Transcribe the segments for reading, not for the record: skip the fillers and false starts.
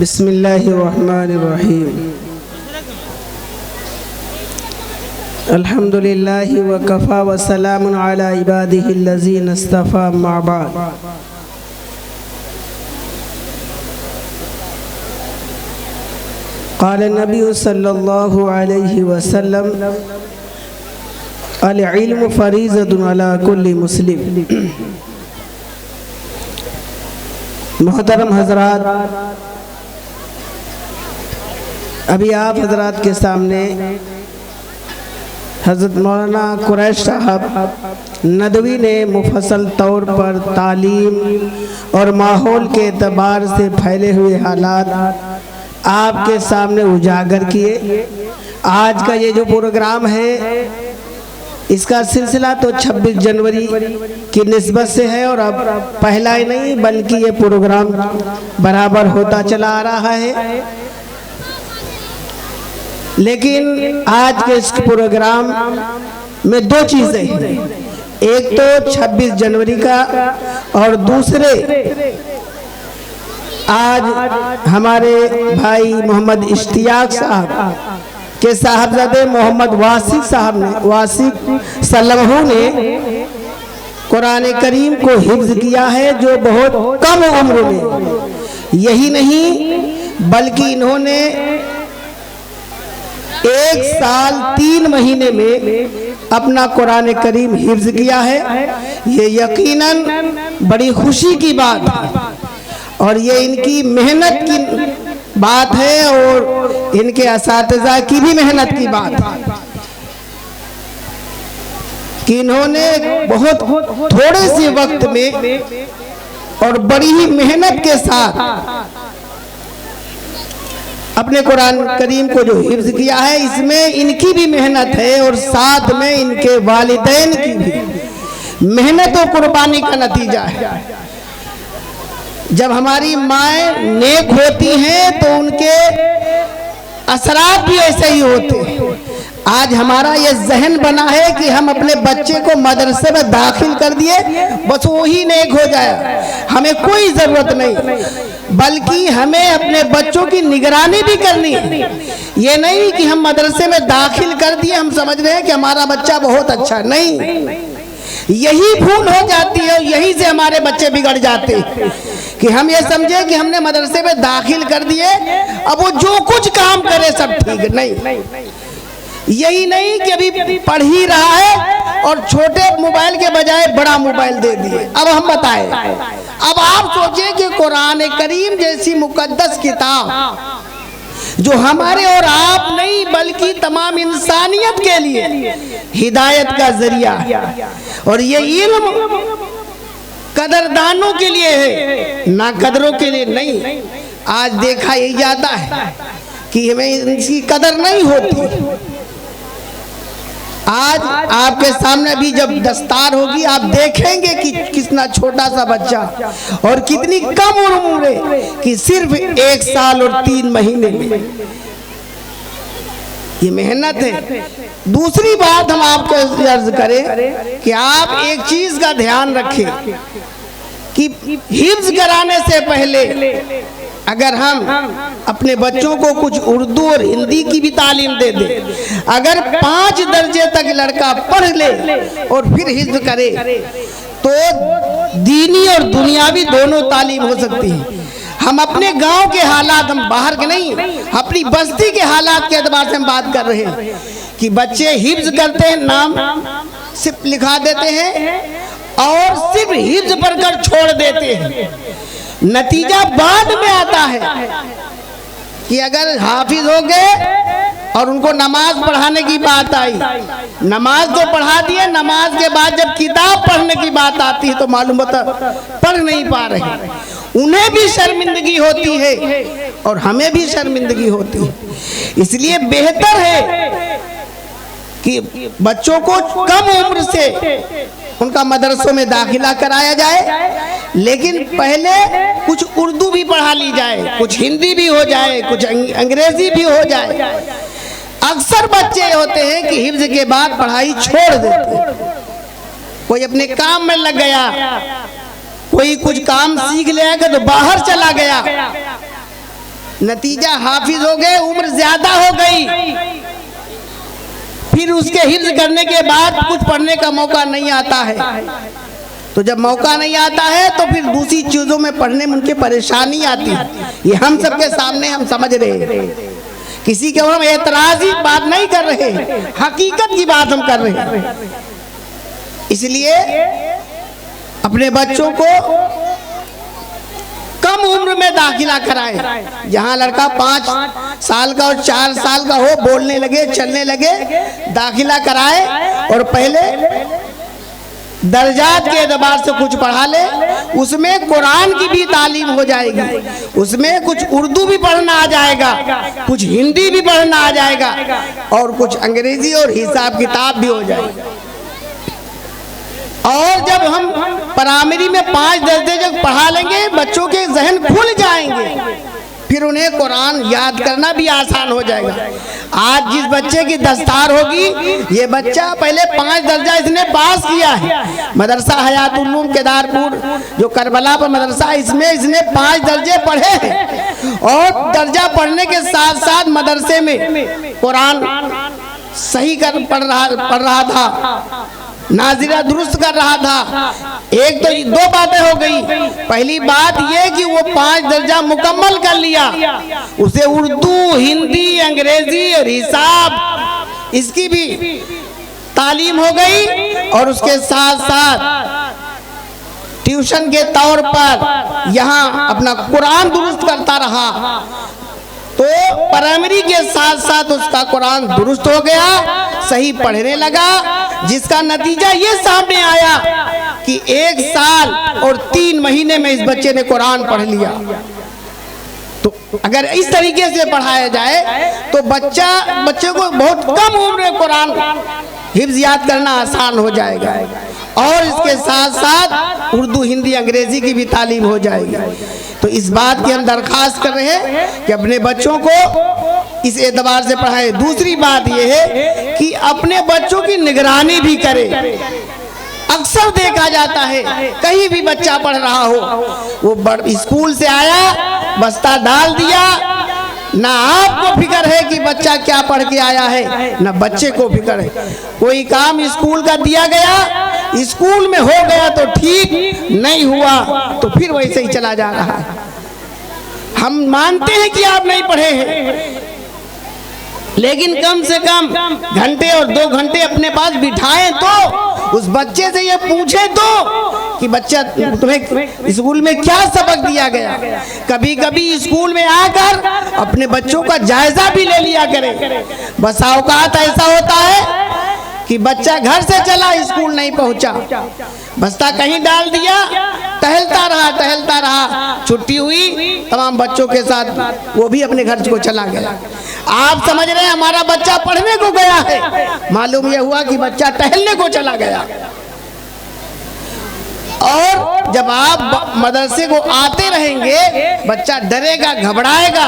बिस्मिल्लाहिर्रहमानिर्रहीम। अल्हम्दुलिल्लाहि व कफ़ा व सलामुन अला इबादिहिल्लज़ीना इस्तफ़ा अम्मा बाद। क़ाल नबी सल्लल्लाहु अलैहि वसल्लम अल इल्मु फ़रीज़तुन अला कुल्लि मुस्लिम। मोहतरम हज़रात, अभी आप हज़रात के सामने हज़रत मौलाना कुरैश साहब नदवी ने मुफस्सल तौर पर तालीम और माहौल के एतबार से फैले हुए हालात आपके सामने उजागर किए। आज का ये जो प्रोग्राम है, इसका सिलसिला तो 26 जनवरी की निस्बत से है और अब पहला ही नहीं बल्कि ये प्रोग्राम बराबर होता चला आ रहा है। लेकिन आज के इस प्रोग्राम में दो चीज़ें हैं, एक तो 26 जनवरी का और दूसरे आज हमारे भाई मोहम्मद इश्तियाक साहब के साहबजादे मोहम्मद वासिक साहब ने सल्लल्लाहु ने कुरान करीम को हिफ्ज किया है, जो बहुत कम उम्र में। यही नहीं बल्कि इन्होंने 1 साल 3 महीने में अपना कुरान करीम हिफ्ज किया है। ये यकीनन बड़ी खुशी की बात है और ये इनकी मेहनत की बात है और इनके असातिज़ा की भी मेहनत की बात है कि इन्होंने बहुत थोड़े से वक्त में और बड़ी ही मेहनत के साथ अपने कुरान करीम को जो हिफ्ज किया है, इसमें इनकी भी मेहनत है और साथ में इनके वालिदैन की भी मेहनत और कुर्बानी का नतीजा है। जब हमारी माएँ नेक होती हैं तो उनके असरात भी ऐसे ही होते हैं। आज हमारा ये जहन बना है कि हम अपने बच्चे को मदरसे में दाखिल कर दिए, बस वही नेक हो जाए, हमें कोई ज़रूरत नहीं, बल्कि हमें अपने बच्चों की निगरानी भी करनी है। ये नहीं कि हम मदरसे में दाखिल कर दिए, हम समझ रहे हैं कि हमारा बच्चा बहुत अच्छा, नहीं, यही भूल हो जाती है, यहीं से हमारे बच्चे बिगड़ जाते हैं कि हम ये समझे कि हमने मदरसे में दाखिल कर दिए, अब वो जो कुछ काम करे सब ठीक है। नहीं, यही नहीं कि अभी पढ़ ही रहा है और छोटे मोबाइल के बजाय बड़ा मोबाइल दे दिए। अब हम बताएं, अब आप सोचें कि कुरान करीम जैसी मुकद्दस किताब जो हमारे और आप नहीं बल्कि तमाम इंसानियत के लिए हिदायत का जरिया और ये इल्म कदरदानों के लिए है, ना कदरों के लिए नहीं। आज देखा यही जाता है कि हमें इसकी कदर नहीं होती। आज आपके सामने भी जब दस्तार होगी, आप देखेंगे कि कितना छोटा सा बच्चा और कितनी कम उम्र है कि सिर्फ 1 साल और 3 महीने में ये मेहनत है। दूसरी बात हम आपको अर्ज करें कि आप एक चीज का ध्यान रखें कि हिफ्ज कराने से पहले अगर हम अपने बच्चों को कुछ उर्दू और हिंदी की भी तालीम दे दें, अगर 5 दर्जे तक लड़का पढ़ ले और फिर हिफ्ज करे तो दीनी और दुनियावी दोनों तालीम हो सकती है। हम अपने गांव के हालात, हम बाहर के नहीं, अपनी बस्ती के हालात के एतबार से हम बात कर रहे हैं कि बच्चे हिफ्ज करते हैं, नाम सिर्फ लिखा देते हैं और सिर्फ हिफ्ज पढ़कर छोड़ देते हैं। नतीजा बाद में आता है कि अगर हाफिज हो गए और उनको नमाज पढ़ाने की बात आई, नमाज तो पढ़ा दिए, नमाज के बाद जब किताब पढ़ने की बात आती है तो मालूम होता पढ़ नहीं पा रहे। उन्हें भी शर्मिंदगी होती है और हमें भी शर्मिंदगी होती है। इसलिए बेहतर है कि बच्चों को कम उम्र से उनका मदरसों में दाखिला कराया जाए, लेकिन पहले कुछ उर्दू भी पढ़ा ली जाए, कुछ हिंदी भी हो जाए, कुछ अंग्रेजी भी हो जाए। अक्सर बच्चे होते हैं कि हिफ्ज के बाद पढ़ाई छोड़ देते हैं, कोई अपने काम में लग गया, कोई कुछ काम सीख ले आएगा तो बाहर चला गया, नतीजा हाफिज हो गए, उम्र ज्यादा हो गई, फिर उसके हिफ्ज करने के बाद कुछ पढ़ने का मौका नहीं आता है। तो जब मौका नहीं आता है तो फिर दूसरी चीजों में पढ़ने में उनकी परेशानी आती है। ये हम सबके सामने हम समझ रहे हैं, किसी के हम एतराजी बात नहीं कर रहे, हकीकत की बात हम कर रहे हैं। इसलिए अपने बच्चों को कम उम्र में दाखिला कराएं। जहां लड़का 5 साल का और 4 साल का हो, बोलने लगे, चलने लगे, दाखिला कराए और पहले दर्जात के एतबार से कुछ पढ़ा ले। उसमें कुरान की भी तालीम हो जाएगी, उसमें कुछ उर्दू भी पढ़ना आ जाएगा, कुछ हिंदी भी पढ़ना आ जाएगा और कुछ अंग्रेजी और हिसाब किताब भी हो जाएगी। और जब हम प्राइमरी में 5 दर्जे जब पढ़ा लेंगे, बच्चों के जहन खुल जाएंगे, फिर उन्हें कुरान याद करना भी आसान हो जाएगा। आज जिस बच्चे की दस्तार होगी, ये बच्चा पहले 5 दर्जा इसने पास किया है। मदरसा हयातुल उलूम केदारपुर जो करबला पर मदरसा, इसमें इसने 5 दर्जे पढ़े हैं और दर्जा पढ़ने के साथ साथ मदरसे में कुरान सही पढ़ रहा था, नाजिरा दुरुस्त कर रहा था। एक तो 2 बातें हो गई। पहली बात ये कि वो 5 दर्जा मुकम्मल कर लिया, उसे उर्दू, हिंदी, अंग्रेजी और हिसाब इसकी भी तालीम हो गई और उसके साथ साथ ट्यूशन के तौर पर यहाँ अपना कुरान दुरुस्त करता रहा। तो प्राइमरी के साथ साथ उसका कुरान दुरुस्त हो गया, सही पढ़ने लगा, जिसका नतीजा ये सामने आया कि 1 साल और 3 महीने में इस बच्चे ने कुरान पढ़ लिया। तो अगर इस तरीके से पढ़ाया जाए तो बच्चे को बहुत कम उम्र में कुरान हिफ्ज याद करना आसान हो जाएगा और इसके साथ साथ उर्दू, हिंदी, अंग्रेजी की भी तालीम हो जाएगी। तो इस बात की हम दरख्वास्त कर रहे हैं कि अपने बच्चों को इस एतबार से पढ़ाएं। दूसरी बात यह है कि अपने बच्चों की निगरानी भी करें। अक्सर देखा जाता है कहीं भी बच्चा पढ़ रहा हो, वो स्कूल से आया, बस्ता डाल दिया, ना आपको फिक्र है कि बच्चा क्या पढ़ के आया है, ना बच्चे को फिक्र है। कोई काम स्कूल का दिया गया, स्कूल में हो गया तो ठीक, नहीं हुआ तो फिर वैसे ही चला जा रहा है। हम मानते हैं कि आप नहीं पढ़े हैं, लेकिन कम से कम घंटे और 2 घंटे अपने पास बिठाएं तो उस बच्चे से ये पूछे तो कि बच्चा तुम्हें स्कूल में क्या सबक दिया गया। कभी कभी स्कूल में आकर अपने बच्चों का जायजा भी ले लिया करें। बस औकात ऐसा होता है कि बच्चा घर से चला, स्कूल नहीं पहुंचा, बस्ता कहीं डाल दिया, टहलता रहा, छुट्टी हुई, तमाम बच्चों के साथ वो भी अपने घर को चला गया। आप समझ रहे हैं हमारा बच्चा पढ़ने को गया है, मालूम यह हुआ कि बच्चा टहलने को चला गया। और जब आप मदरसे को आते रहेंगे, बच्चा डरेगा, घबराएगा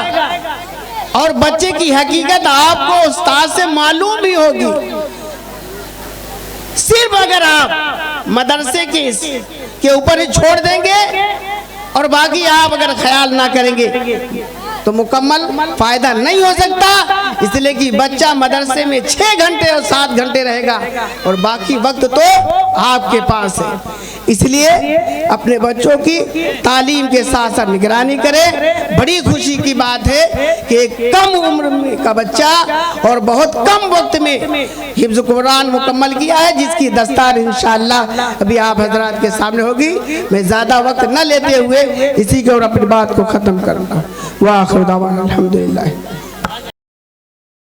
और बच्चे की हकीकत आपको उस्ताद से मालूम भी होगी। सिर्फ अगर आप मदरसे के ऊपर ही छोड़ देंगे और बाकी आप अगर ख्याल ना करेंगे तो मुकम्मल फायदा नहीं हो सकता। इसलिए कि बच्चा मदरसे में 6 घंटे और 7 घंटे रहेगा और बाकी वक्त तो आपके पास है। इसलिए अपने बच्चों की तालीम के साथ साथ निगरानी करें। बड़ी खुशी की बात है कि एक कम उम्र में का बच्चा और बहुत कम वक्त में हिफ्ज़ कुरान मुकम्मल किया है, जिसकी दस्तार इंशाअल्लाह अभी आप हजरात के सामने होगी। मैं ज़्यादा वक्त न लेते हुए इसी के और अपनी बात को ख़त्म करूँगा। वाह खुदा अल्हम्दुलिल्लाह।